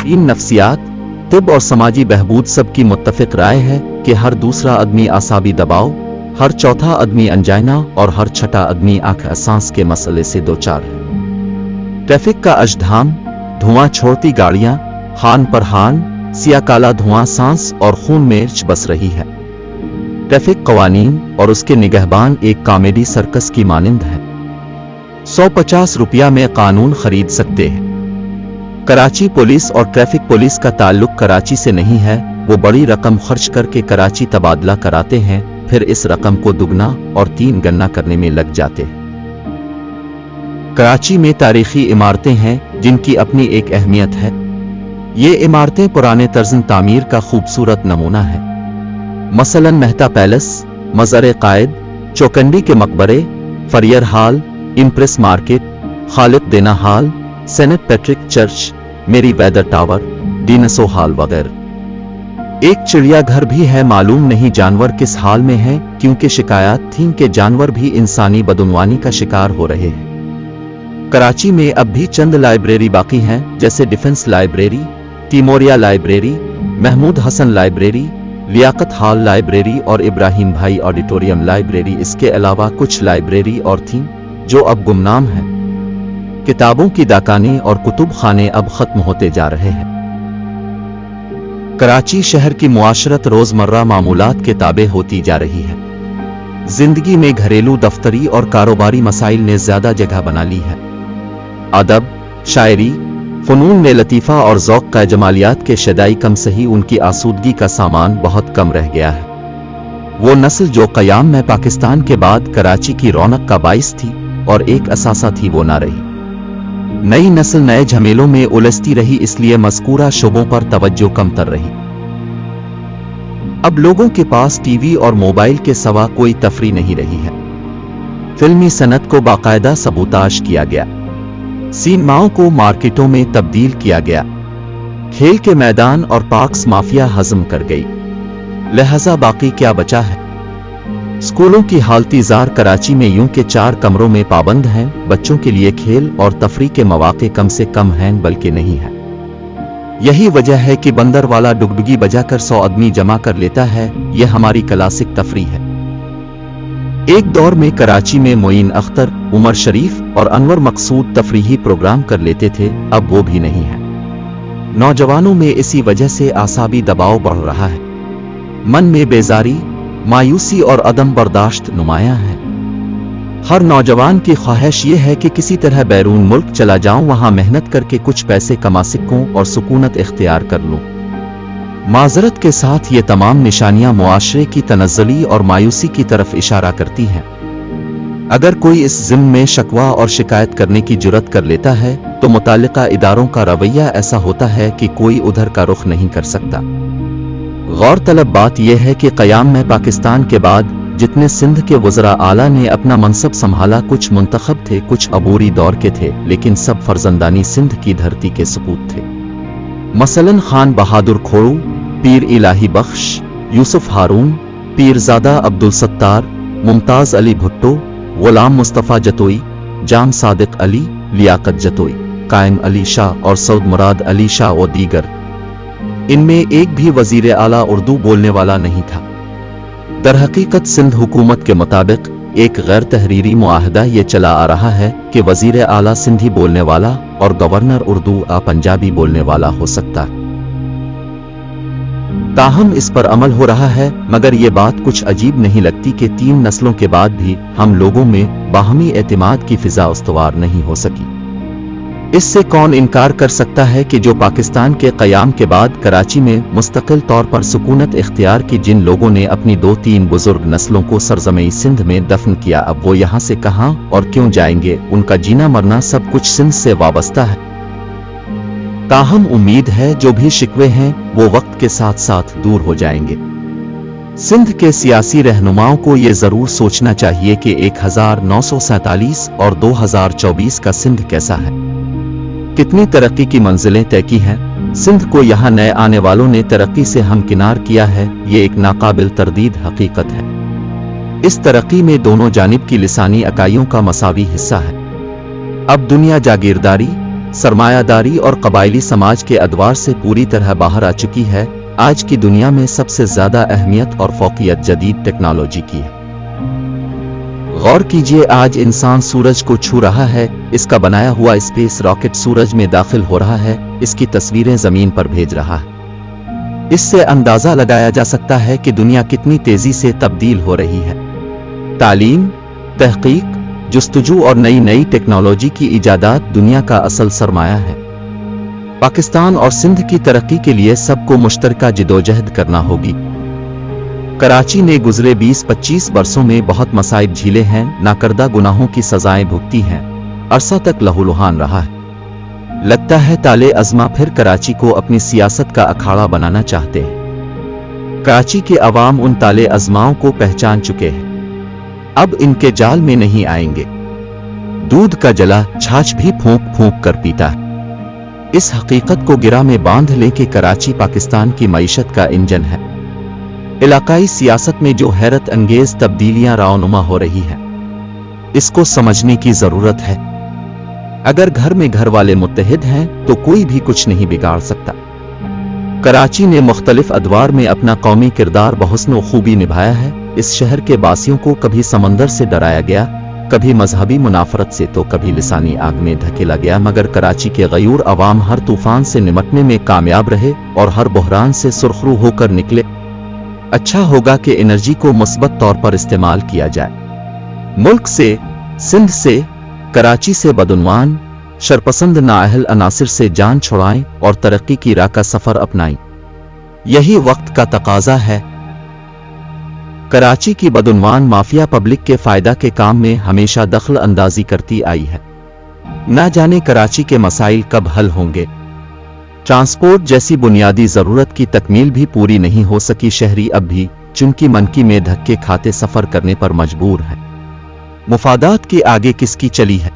इन नफ्सियात, तिब और समाजी बहबूद सबकी मुत्तफिक राय है कि हर दूसरा आदमी आसाबी दबाव, हर चौथा आदमी अंजाइना और हर छठा आदमी आंख सांस के मसले से दोचार है। ट्रैफिक का अजधाम, धुआं छोड़ती गाड़ियां, हान पर हान, सिया काला धुआं सांस और खून में बस रही है। ट्रैफिक कवानीन और उसके निगहबान एक कॉमेडी सर्कस की मानिंद है। 150 रुपया में कानून खरीद सकते हैं। कराची पुलिस और ट्रैफिक पुलिस का ताल्लुक कराची से नहीं है। वो बड़ी रकम खर्च करके कराची तबादला कराते हैं, फिर इस रकम को दुगना और 3 गना करने में लग जाते हैं। कराची में तारीखी इमारतें हैं जिनकी अपनी एक अहमियत है। ये इमारतें पुराने तर्ज़ तामीर का खूबसूरत नमूना है। मसलन मेहता पैलेस, मज़ार कायद, चौकंडी के मकबरे, फरियर हाल, इम्प्रेस मार्केट, खालिद देना हाल, सेनेट पैट्रिक चर्च, मेरी वेदर टावर, डिनसो हाल वगैरह। एक चिड़ियाघर भी है, मालूम नहीं जानवर किस हाल में है, क्योंकि शिकायत थी कि जानवर भी इंसानी बदउनवानी का शिकार हो रहे हैं। कराची में अब भी चंद लाइब्रेरी बाकी हैं, जैसे डिफेंस लाइब्रेरी, टिमोरिया library, Mahmud Hasan library, Liaquat hall library और इब्राहिम भाई ऑडिटोरियम लाइब्रेरी। इसके अलावा कुछ लाइब्रेरी और थीं जो अब गुमनाम हैं। किताबों की दाकानें और कुतुब खाने अब खत्म होते जा रहे हैं। कराची शहर की मुआशरत रोजमर्रा मामूलात के ताबे होती जा रही है। जिंदगी में घरेलू, दफ्तरी और कारोबारी मसाइल ने ज्यादा जगह बना ली है। अदब, शायरी, फनून में लतीफ़ा और ज़ौक़ का जमालियात के शदाई कम सही उनकी आसूदगी का सामान बहुत कम रह गया है। वो नस्ल जो क़याम में पाकिस्तान के बाद कराची की रौनक का बाइस थी और एक असासा थी, वो ना रही। नई नस्ल नए झमेलों में उलझती रही, इसलिए मज़कूरा शोबों पर तवज्जो कमतर रही। अब लोगों के पास टीवी और मोबाइल के सिवा कोई तफरी नहीं रही है। फिल्मी सनत को बाकायदा सबूताश किया गया, सिनेमाओं को मार्केटों में तब्दील किया गया, खेल के मैदान और पार्क्स माफिया हजम कर गई, लिहाजा बाकी क्या बचा है। स्कूलों की हालती जार कराची में यूं के 4 कमरों में पाबंद हैं। बच्चों के लिए खेल और तफरी के मौके कम से कम हैं, बल्कि नहीं है। यही वजह है कि बंदर वाला डुगडुगी बजाकर 100 आदमी जमा कर लेता है। यह हमारी क्लासिक तफरी है। एक दौर में कराची में मोइन अख्तर, उमर शरीफ और अनवर मकसूद तफरीही प्रोग्राम कर लेते थे, अब वो भी नहीं है। नौजवानों में इसी वजह से आसाबी दबाव बढ़ रहा है। मन में बेजारी, मायूसी और अदम बर्दाश्त नुमायां है। हर नौजवान की ख्वाहिश ये है कि किसी तरह बैरून मुल्क चला जाऊं, वहां मेहनत करके कुछ पैसे कमा सकूं और सुकूनत इख्तियार कर लूं। माजरत के साथ ये तमाम निशानियां मुआशरे की तनज़्ज़ुली और मायूसी की तरफ इशारा करती हैं। अगर कोई इस ज़िम्म में शकवा और शिकायत करने की जुर्रत कर लेता है तो मुताल्लिका इदारों का रवैया ऐसा होता है कि कोई उधर का रुख नहीं कर सकता। गौरतलब बात यह है कि क़याम में पाकिस्तान के बाद जितने सिंध के वज़रा आला ने अपना मनसब संभाला, कुछ मुंतखब थे, कुछ अबूरी दौर के थे, लेकिन सब फर्जंदानी सिंध की धरती के सपूत थे। मसलन खान बहादुर खोड़ू, पीर इलाही बख्श, यूसुफ हारून, पीरजादा अब्दुल सत्तार, मुमताज़ अली भुट्टो, गुलाम मुस्तफ़ा जतोई, जाम सादिक अली, लियाकत जतोई, कायम अली शाह और सऊद मुराद अली शाह और दीगर। इनमें एक भी वजीर आला उर्दू बोलने वाला नहीं था। दरहकीकत सिंध हुकूमत के मुताबिक एक गैर तहरीरी मुआहदा ये चला आ रहा है कि वजीर आला सिंधी बोलने वाला और गवर्नर उर्दू पंजाबी बोलने वाला हो सकता है। ताहम इस पर अमल हो रहा है, मगर ये बात कुछ अजीब नहीं लगती कि 3 नस्लों के बाद भी हम लोगों में बाहमी एतमाद की फिजा उस्तवार नहीं हो सकी। इससे कौन इनकार कर सकता है कि जो पाकिस्तान के क़याम के बाद कराची में मुस्तकिल तौर पर सुकूनत इख्तियार की, जिन लोगों ने अपनी 2-3 बुजुर्ग नस्लों को सरजमी सिंध में दफन किया, अब वो यहाँ से कहाँ और क्यों जाएंगे। उनका जीना मरना सब कुछ सिंध से वाबस्ता है। ताहम उम्मीद है जो भी शिकवे हैं वो वक्त के साथ साथ दूर हो जाएंगे। सिंध के सियासी रहनुमाओं को ये जरूर सोचना चाहिए कि 1947 और 2024 का सिंध कैसा है, कितनी तरक्की की मंजिलें तय की हैं। सिंध को यहाँ नए आने वालों ने तरक्की से हमकिनार किया है, ये एक नाकाबिल तरदीद हकीकत है। इस तरक्की में दोनों जानिब की लिसानी इकाइयों का मसावी हिस्सा है। अब दुनिया जागीरदारी, सरमायादारी और कबायली समाज के अदवार से पूरी तरह बाहर आ चुकी है। आज की दुनिया में सबसे ज्यादा अहमियत और फौकियत जदीद टेक्नोलॉजी की है। गौर कीजिए, आज इंसान सूरज को छू रहा है, इसका बनाया हुआ स्पेस रॉकेट सूरज में दाखिल हो रहा है, इसकी तस्वीरें जमीन पर भेज रहा है। इससे अंदाजा लगाया जा सकता है कि दुनिया कितनी तेजी से तब्दील हो रही है। तालीम, तहकीक, जुस्तजू और नई नई टेक्नोलॉजी की इजादात दुनिया का असल सरमाया है। पाकिस्तान और सिंध की तरक्की के लिए सबको मुश्तरका जिदोजहद करना होगी। कराची ने गुजरे 20-25 वर्षों में बहुत मसाइब झीले हैं, नाकर्दा गुनाहों की सजाएं भुगती हैं, अरसा तक लहूलुहान रहा है। लगता है ताले अज़मा फिर कराची को अपनी सियासत का अखाड़ा बनाना चाहते हैं। कराची के अवाम उन ताले अज़माओं को पहचान चुके हैं, अब इनके जाल में नहीं आएंगे। दूध का जला छाछ भी फूंक फूंक कर पीता है। इस हकीकत को गिरा में बांध लें कि कराची पाकिस्तान की मईशत का इंजन है। इलाकाई सियासत में जो हैरत अंगेज तब्दीलियां रावनुमा हो रही हैं, इसको समझने की जरूरत है। अगर घर में घर वाले मुत्तहिद हैं तो कोई भी कुछ नहीं बिगाड़ सकता। कराची ने मुख्तलिफ अदवार में अपना कौमी किरदार बहुस्न खूबी निभाया है। इस शहर के बासियों को कभी समंदर से डराया गया, कभी मजहबी मुनाफरत से तो कभी लिसानी आग में धकेला गया, मगर कराची के गयूर अवाम हर तूफान से निमटने में कामयाब रहे और हर बहरान से सुरखरू होकर निकले। अच्छा होगा कि एनर्जी को मुस्बत तौर पर इस्तेमाल किया जाए। मुल्क से, सिंध से, कराची से बदउनवान शरपसंद नाअहल अनासिर से जान छुड़ाएं और तरक्की की राह का सफर अपनाएं। यही वक्त का तकाजा है। कराची की बदउनवान माफिया पब्लिक के फायदा के काम में हमेशा दखल अंदाजी करती आई है। ना जाने कराची के मसाइल कब हल होंगे। ट्रांसपोर्ट जैसी बुनियादी जरूरत की तकमील भी पूरी नहीं हो सकी। शहरी अब भी चुनकी मनकी में धक्के खाते सफर करने पर मजबूर हैं। मुफादात के आगे किसकी चली है।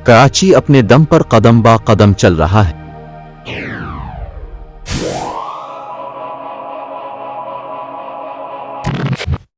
कराची अपने दम पर कदम बा कदम चल रहा है।